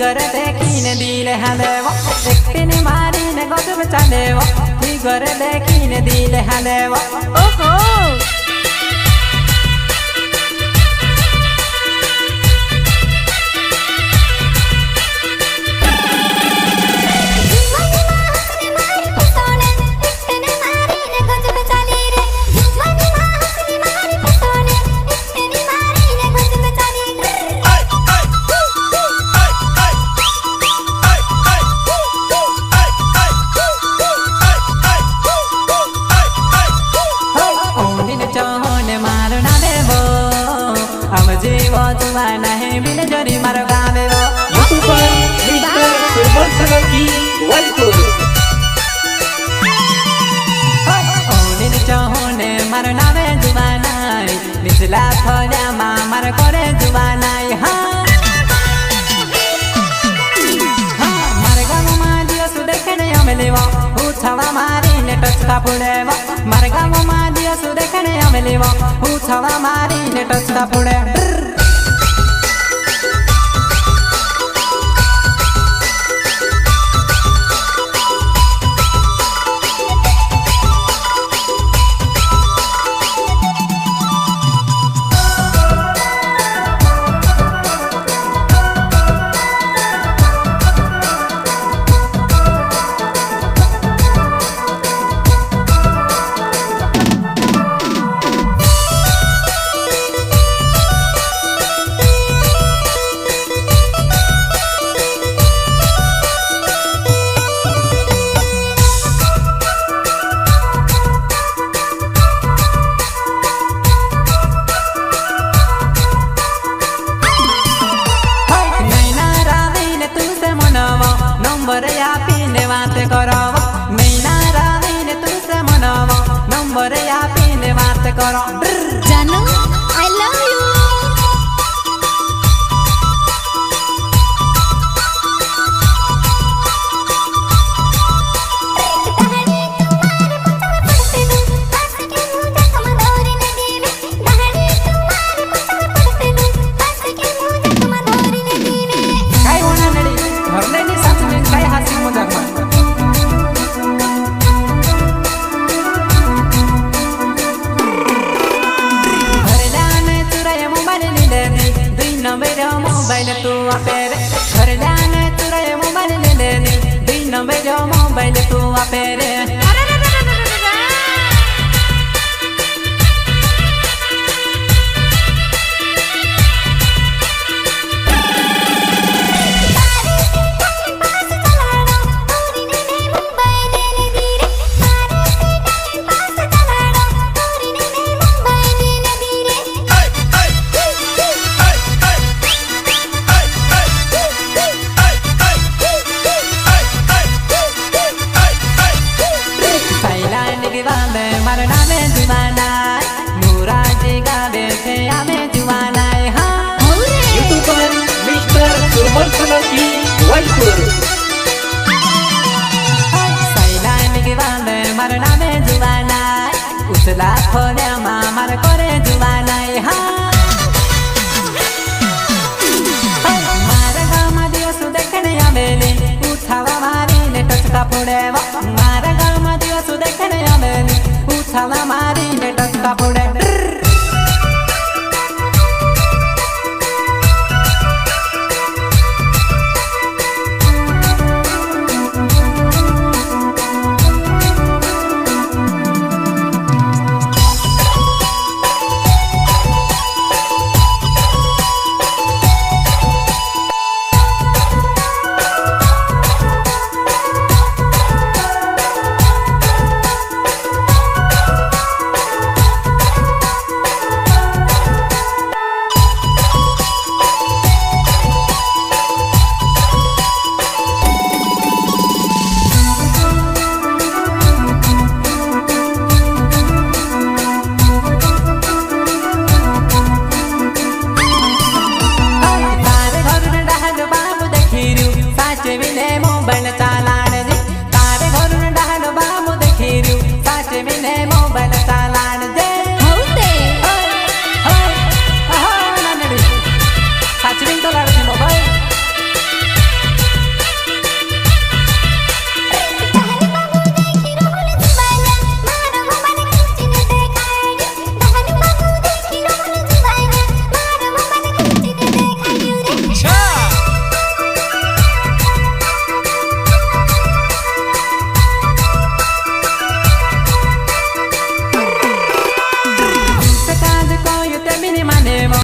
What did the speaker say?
figure देखिने दिले हालेवो एकटिने मारिने गजब चालेवो फिगर देखिने दिले हालेवो ओहो जीवो जुवाना है बिले जोरी मारो गावे वो यूट्यूबर मिस्टर सुमन सनकी वेलकम ओनिन चहोने मारो नावे जुवाना निचला फल्या मा मार करे जुवाना हां मारे गाम मा दियो सु देखने अमेलेवो उछवा मारी ने टच का पुडेवो मारे गाम मा दियो सु देखने अमेलेवो उछवा मारी ने टच का पुडे नंबर या पीने बात करो मैना रानी ने तुमसे मनावा नंबर या पीने बात करो जानू आई लव यू मोबाइल तू आपेरे घर जाने तुरे मोबाइल ले ले दिन में जो मोबाइल तू आपेरे मरना में जुवाना मुराजी गावे से हमें जुवाना हां यूट्यूबर मिस्टर सुमन सनकी वेलकम सैलान के वाले मरना में जुवाना उछला खोले मार करे जुवाना हां मार गामा दियो सु देखने आवेले उठावा मारी ने टच का पुडेवा मार गामा दियो सु देखने आवेले उछाला मारी ने टच का पुडे मोबाइल चालाने तारे घर डालो बाबू देखिरू साचे मिले